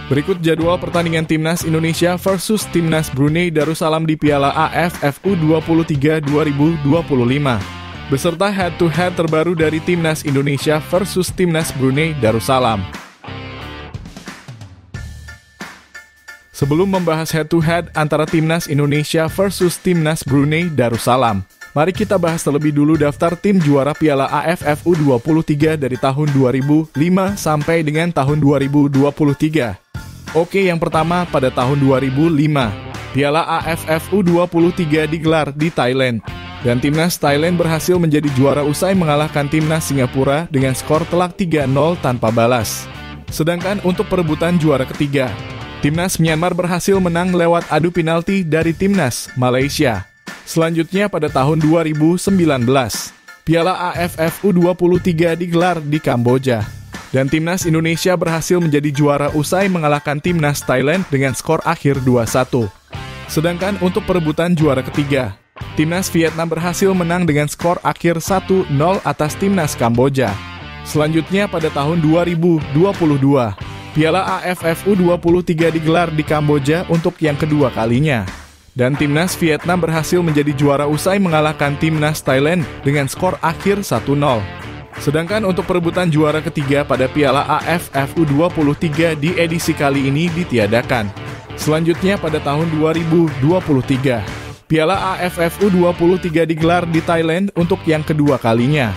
Berikut jadwal pertandingan Timnas Indonesia versus Timnas Brunei Darussalam di Piala AFF U23 2025. Beserta head-to-head terbaru dari Timnas Indonesia versus Timnas Brunei Darussalam. Sebelum membahas head-to-head antara Timnas Indonesia versus Timnas Brunei Darussalam, mari kita bahas terlebih dulu daftar tim juara Piala AFF U23 dari tahun 2005 sampai dengan tahun 2023. Oke, yang pertama pada tahun 2005, Piala AFF U23 digelar di Thailand. Dan Timnas Thailand berhasil menjadi juara usai mengalahkan Timnas Singapura dengan skor telak 3-0 tanpa balas. Sedangkan untuk perebutan juara ketiga, Timnas Myanmar berhasil menang lewat adu penalti dari Timnas Malaysia. Selanjutnya pada tahun 2019, Piala AFF U23 digelar di Kamboja. Dan Timnas Indonesia berhasil menjadi juara usai mengalahkan Timnas Thailand dengan skor akhir 2-1. Sedangkan untuk perebutan juara ketiga, Timnas Vietnam berhasil menang dengan skor akhir 1-0 atas Timnas Kamboja. Selanjutnya pada tahun 2022, Piala AFF U23 digelar di Kamboja untuk yang kedua kalinya. Dan Timnas Vietnam berhasil menjadi juara usai mengalahkan Timnas Thailand dengan skor akhir 1-0. Sedangkan untuk perebutan juara ketiga pada Piala AFF U23 di edisi kali ini ditiadakan. Selanjutnya pada tahun 2023, Piala AFF U23 digelar di Thailand untuk yang kedua kalinya.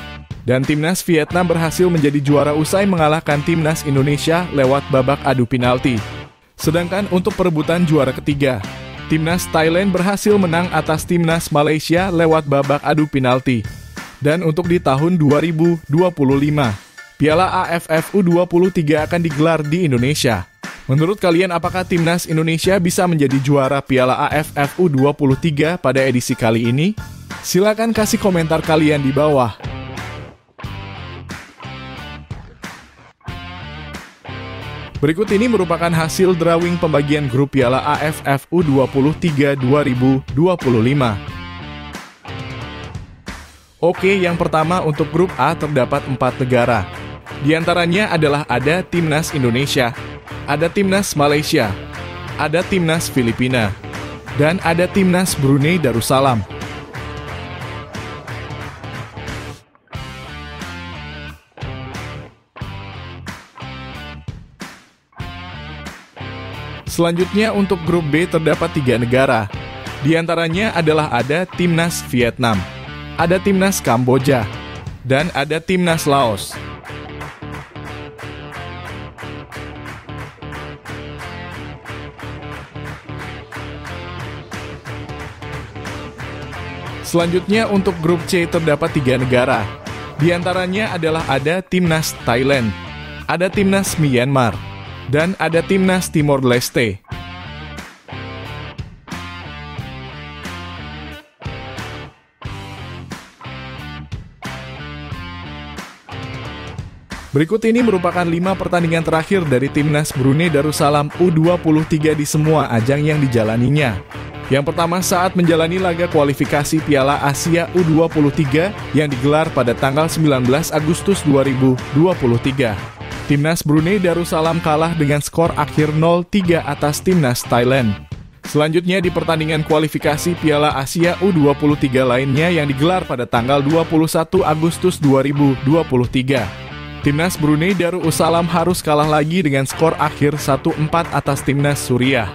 Dan Timnas Vietnam berhasil menjadi juara usai mengalahkan Timnas Indonesia lewat babak adu penalti. Sedangkan untuk perebutan juara ketiga, Timnas Thailand berhasil menang atas Timnas Malaysia lewat babak adu penalti. Dan untuk di tahun 2025, Piala AFF U23 akan digelar di Indonesia. Menurut kalian, apakah Timnas Indonesia bisa menjadi juara Piala AFF U23 pada edisi kali ini? Silakan kasih komentar kalian di bawah. Berikut ini merupakan hasil drawing pembagian grup Piala AFF U23 2025. Oke, yang pertama untuk grup A terdapat 4 negara. Di antaranya adalah ada Timnas Indonesia, ada Timnas Malaysia, ada Timnas Filipina, dan ada Timnas Brunei Darussalam. Selanjutnya untuk grup B terdapat 3 negara. Di antaranya adalah ada Timnas Vietnam, ada Timnas Kamboja, dan ada Timnas Laos. Selanjutnya untuk grup C terdapat 3 negara. Di antaranya adalah ada Timnas Thailand, ada Timnas Myanmar, dan ada Timnas Timor Leste. Berikut ini merupakan 5 pertandingan terakhir dari Timnas Brunei Darussalam U23 di semua ajang yang dijalaninya. Yang pertama saat menjalani laga kualifikasi Piala Asia U23 yang digelar pada tanggal 19 Agustus 2023. Timnas Brunei Darussalam kalah dengan skor akhir 0-3 atas Timnas Thailand. Selanjutnya di pertandingan kualifikasi Piala Asia U23 lainnya yang digelar pada tanggal 21 Agustus 2023. Timnas Brunei Darussalam harus kalah lagi dengan skor akhir 1-4 atas Timnas Suriah.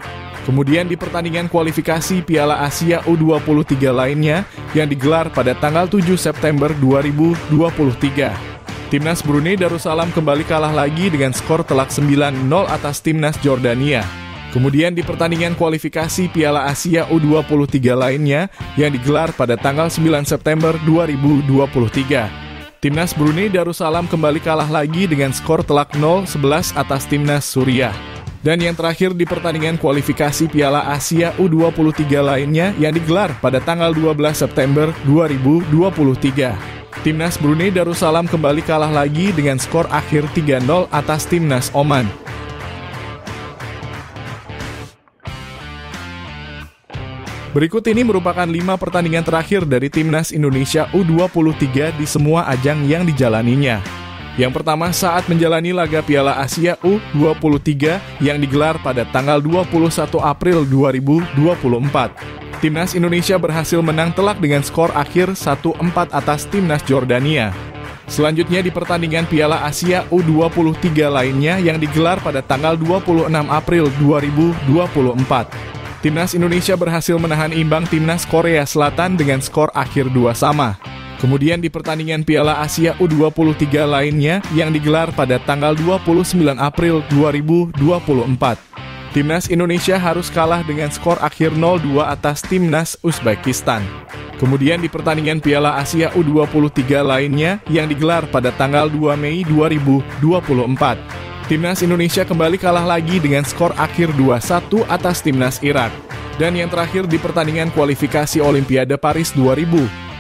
Kemudian di pertandingan kualifikasi Piala Asia U23 lainnya yang digelar pada tanggal 7 September 2023. Timnas Brunei Darussalam kembali kalah lagi dengan skor telak 9-0 atas Timnas Jordania. Kemudian di pertandingan kualifikasi Piala Asia U23 lainnya yang digelar pada tanggal 9 September 2023. Timnas Brunei Darussalam kembali kalah lagi dengan skor telak 0-11 atas Timnas Suriah. Dan yang terakhir di pertandingan kualifikasi Piala Asia U23 lainnya yang digelar pada tanggal 12 September 2023. Timnas Brunei Darussalam kembali kalah lagi dengan skor akhir 3-0 atas Timnas Oman. Berikut ini merupakan 5 pertandingan terakhir dari Timnas Indonesia U23 di semua ajang yang dijalaninya. Yang pertama saat menjalani laga Piala Asia U23 yang digelar pada tanggal 21 April 2024. Timnas Indonesia berhasil menang telak dengan skor akhir 1-4 atas Timnas Jordania. Selanjutnya di pertandingan Piala Asia U23 lainnya yang digelar pada tanggal 26 April 2024. Timnas Indonesia berhasil menahan imbang Timnas Korea Selatan dengan skor akhir 2-2. Kemudian di pertandingan Piala Asia U23 lainnya yang digelar pada tanggal 29 April 2024. Timnas Indonesia harus kalah dengan skor akhir 0-2 atas Timnas Uzbekistan. Kemudian di pertandingan Piala Asia U23 lainnya yang digelar pada tanggal 2 Mei 2024. Timnas Indonesia kembali kalah lagi dengan skor akhir 2-1 atas Timnas Irak. Dan yang terakhir di pertandingan kualifikasi Olimpiade Paris 2024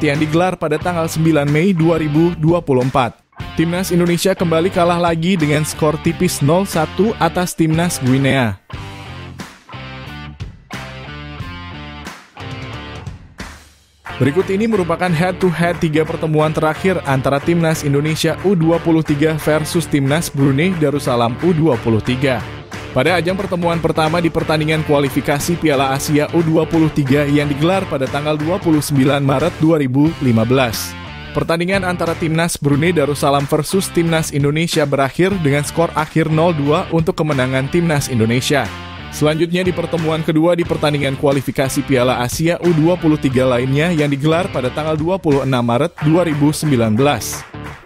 yang digelar pada tanggal 9 Mei 2024. Timnas Indonesia kembali kalah lagi dengan skor tipis 0-1 atas Timnas Guinea. Berikut ini merupakan head-to-head 3 pertemuan terakhir antara Timnas Indonesia U23 versus Timnas Brunei Darussalam U23. Pada ajang pertemuan pertama di pertandingan kualifikasi Piala Asia U23 yang digelar pada tanggal 29 Maret 2015. Pertandingan antara Timnas Brunei Darussalam versus Timnas Indonesia berakhir dengan skor akhir 0-2 untuk kemenangan Timnas Indonesia. Selanjutnya di pertemuan kedua di pertandingan kualifikasi Piala Asia U23 lainnya yang digelar pada tanggal 26 Maret 2019.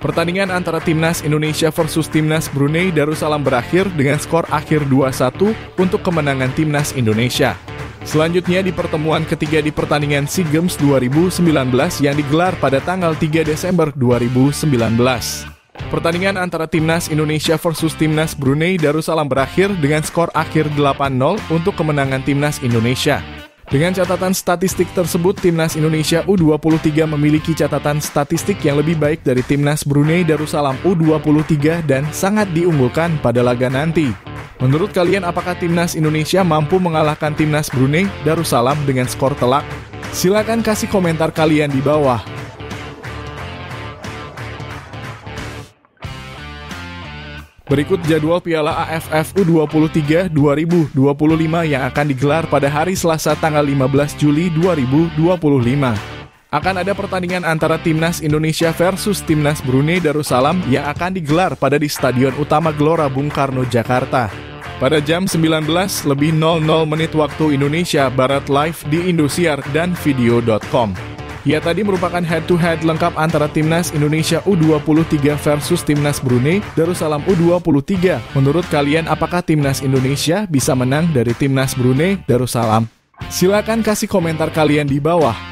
Pertandingan antara Timnas Indonesia versus Timnas Brunei Darussalam berakhir dengan skor akhir 2-1 untuk kemenangan Timnas Indonesia. Selanjutnya di pertemuan ketiga di pertandingan SEA Games 2019 yang digelar pada tanggal 3 Desember 2019. Pertandingan antara Timnas Indonesia versus Timnas Brunei Darussalam berakhir dengan skor akhir 8-0 untuk kemenangan Timnas Indonesia. Dengan catatan statistik tersebut, Timnas Indonesia U23 memiliki catatan statistik yang lebih baik dari Timnas Brunei Darussalam U23 dan sangat diunggulkan pada laga nanti. Menurut kalian, apakah Timnas Indonesia mampu mengalahkan Timnas Brunei Darussalam dengan skor telak? Silakan kasih komentar kalian di bawah. Berikut jadwal Piala AFF U23 2025 yang akan digelar pada hari Selasa tanggal 15 Juli 2025. Akan ada pertandingan antara Timnas Indonesia versus Timnas Brunei Darussalam yang akan digelar pada di Stadion Utama Gelora Bung Karno, Jakarta. Pada jam 19.00 waktu Indonesia Barat live di Indosiar dan video.com. Ya, tadi merupakan head-to-head lengkap antara Timnas Indonesia U23 versus Timnas Brunei Darussalam U23. Menurut kalian, apakah Timnas Indonesia bisa menang dari Timnas Brunei Darussalam? Silakan kasih komentar kalian di bawah.